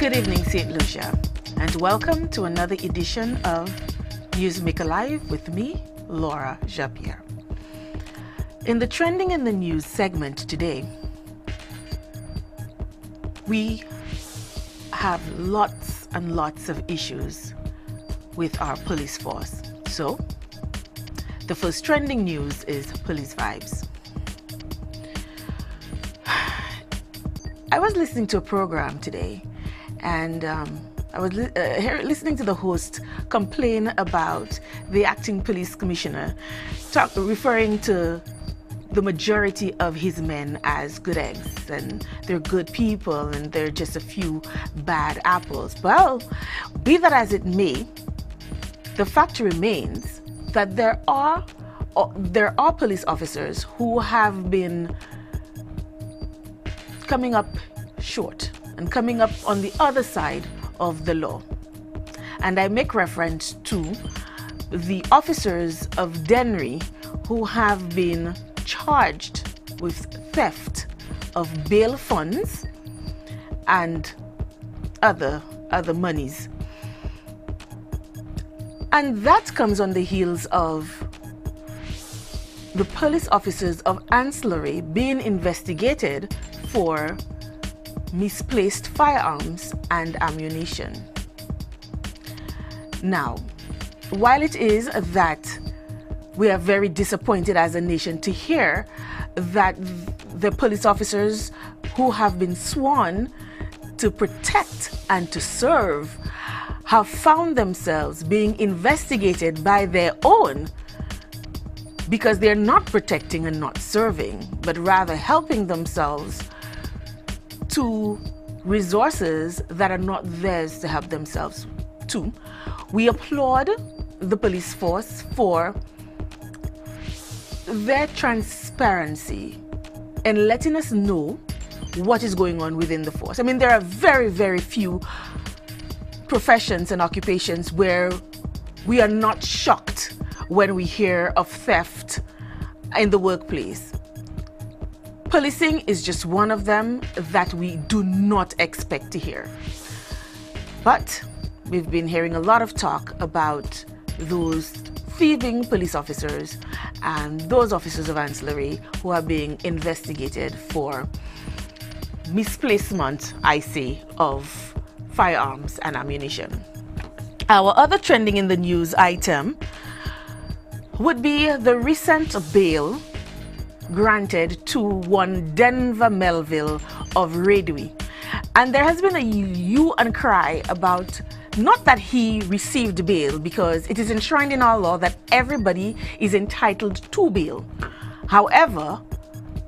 Good evening, St. Lucia, and welcome to another edition of Newsmaker Live with me, Laura Japier. In the Trending in the News segment today, we have lots and lots of issues with our police force. So, the first trending news is police vibes. I was listening to a program today, and I was listening to the host complain about the acting police commissioner, referring to the majority of his men as good eggs, and they're good people, and they're just a few bad apples. Well, be that as it may, the fact remains that there are police officers who have been coming up short and coming up on the other side of the law. And I make reference to the officers of Denry who have been charged with theft of bail funds and other monies. And that comes on the heels of the police officers of Ancillary being investigated for misplaced firearms and ammunition. Now, while it is that we are very disappointed as a nation to hear that the police officers who have been sworn to protect and to serve have found themselves being investigated by their own because they're not protecting and not serving, but rather helping themselves to resources that are not theirs to help themselves to. We applaud the police force for their transparency and letting us know what is going on within the force. I mean, there are very, very few professions and occupations where we are not shocked when we hear of theft in the workplace. Policing is just one of them that we do not expect to hear. But we've been hearing a lot of talk about those thieving police officers and those officers of Ancillary who are being investigated for misplacement, I say, of firearms and ammunition. Our other trending in the news item would be the recent bail granted to one Denver Melville of Redway. And there has been a hue and cry about not that he received bail, because it is enshrined in our law that everybody is entitled to bail. However,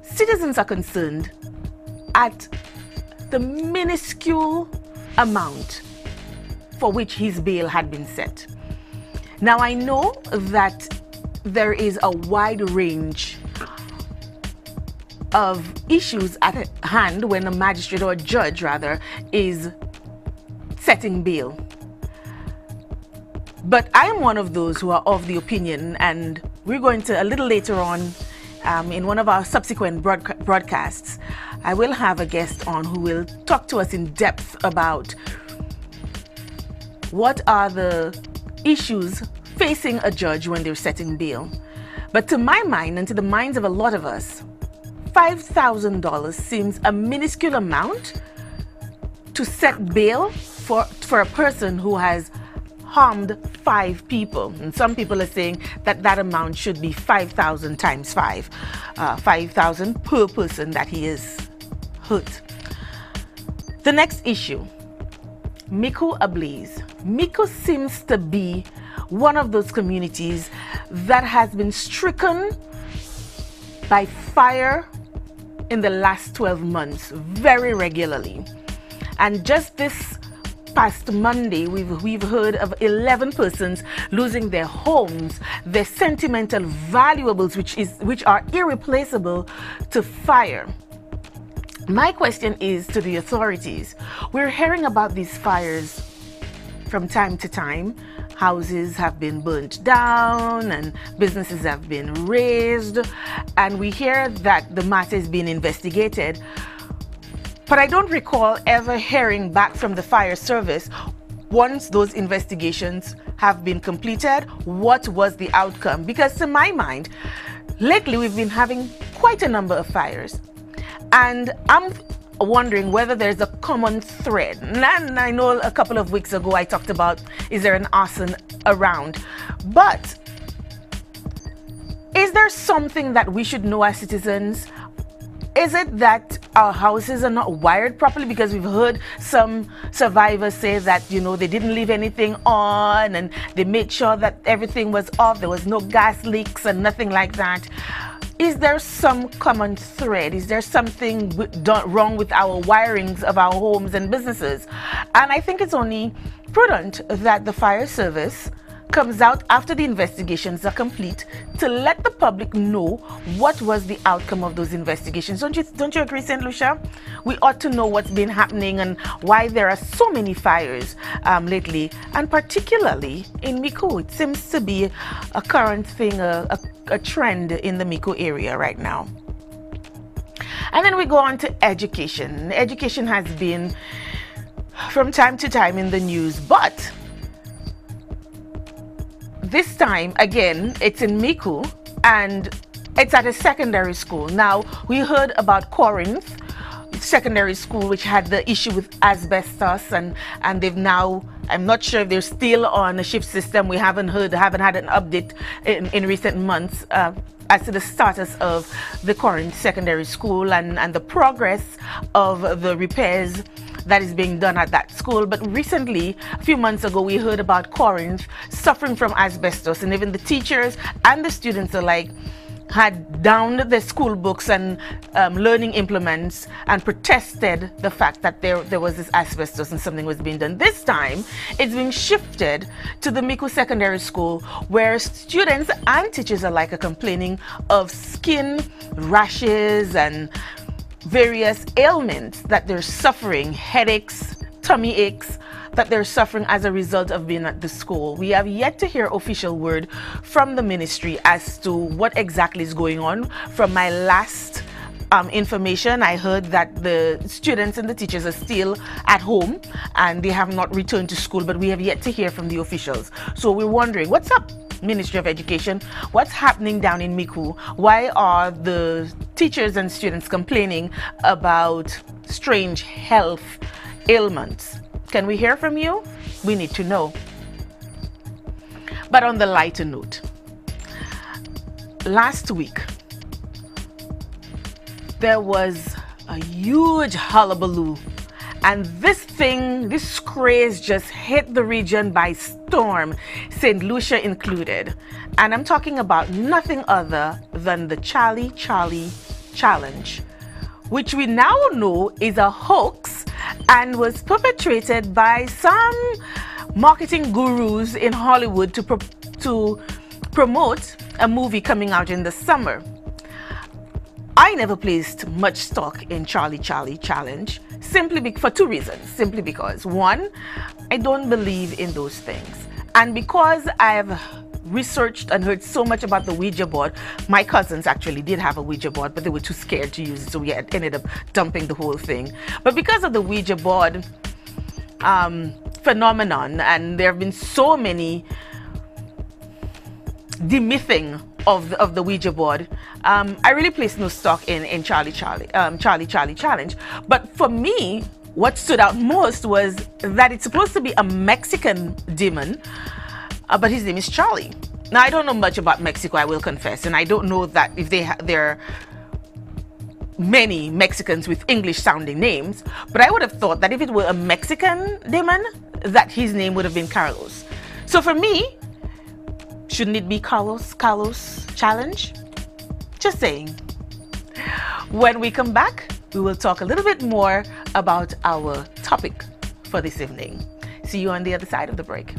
citizens are concerned at the minuscule amount for which his bail had been set. Now, I know that there is a wide range of issues at hand when a magistrate or a judge rather is setting bail. But I am one of those who are of the opinion, and we're going to, a little later on in one of our subsequent broadcasts, I will have a guest on who will talk to us in depth about what are the issues facing a judge when they're setting bail. But to my mind, and to the minds of a lot of us, $5,000 seems a minuscule amount to set bail for a person who has harmed 5 people. And some people are saying that that amount should be 5,000 times 5. 5,000 per person that he is hurt. The next issue, Mico ablaze. Mico seems to be one of those communities that has been stricken by fire in the last 12 months very regularly. And just this past Monday, we've heard of 11 persons losing their homes, their sentimental valuables, which are irreplaceable to fire. My question is to the authorities. We're hearing about these fires from time to time. Houses have been burnt down and businesses have been razed, and we hear that the matter is being investigated. But I don't recall ever hearing back from the fire service once those investigations have been completed. What was the outcome? Because to my mind, lately we've been having quite a number of fires, and I'm wondering whether there's a common thread. And I know a couple of weeks ago I talked about, is there an arson around? But is there something that we should know as citizens? Is it that our houses are not wired properly? Because we've heard some survivors say that, you know, they didn't leave anything on and they made sure that everything was off. There was no gas leaks and nothing like that. Is there some common thread? Is there something wrong with our wirings of our homes and businesses? And I think it's only prudent that the fire service comes out after the investigations are complete to let the public know what was the outcome of those investigations. Don't you agree, St. Lucia? We ought to know what's been happening and why there are so many fires lately, and particularly in Mico. It seems to be a current thing, a trend in the Mico area right now. And then we go on to education. Education has been from time to time in the news, but this time, again, it's in Mico and it's at a secondary school. Now, we heard about Corinth Secondary School, which had the issue with asbestos, and they've now, I'm not sure if they're still on a shift system. We haven't had an update in recent months as to the status of the Corinth Secondary School and the progress of the repairs that is being done at that school. But recently, a few months ago, we heard about Corinth suffering from asbestos, and even the teachers and the students alike had downed their school books and learning implements and protested the fact that there was this asbestos and something was being done. This time, it's being shifted to the Mico Secondary School, where students and teachers alike are complaining of skin rashes and various ailments that they're suffering, headaches, tummy aches, that they're suffering as a result of being at the school. We have yet to hear official word from the ministry as to what exactly is going on. From my last information, I heard that the students and the teachers are still at home and they have not returned to school, but we have yet to hear from the officials. So we're wondering, what's up, Ministry of Education? What's happening down in Mico? Why are the teachers and students complaining about strange health ailments? Can we hear from you? We need to know. But on the lighter note, last week there was a huge hullabaloo, and this craze just hit the region by storm, St. Lucia included. And I'm talking about nothing other than the Charlie Challenge, which we now know is a hoax and was perpetrated by some marketing gurus in Hollywood to promote a movie coming out in the summer. I never placed much stock in Charlie Challenge, for two reasons. Simply because, one, I don't believe in those things, and because I've researched and heard so much about the Ouija board. My cousins actually did have a Ouija board, but they were too scared to use it, so we ended up dumping the whole thing. But because of the Ouija board phenomenon, and there have been so many demything of the Ouija board, I really placed no stock in Charlie Challenge. But for me, what stood out most was that it's supposed to be a Mexican demon, but his name is Charlie. Now, I don't know much about Mexico, I will confess, and I don't know that if there are many Mexicans with English-sounding names, but I would have thought that if it were a Mexican demon, that his name would have been Carlos. So for me, shouldn't it be Carlos Challenge? Just saying. When we come back, we will talk a little bit more about our topic for this evening. See you on the other side of the break.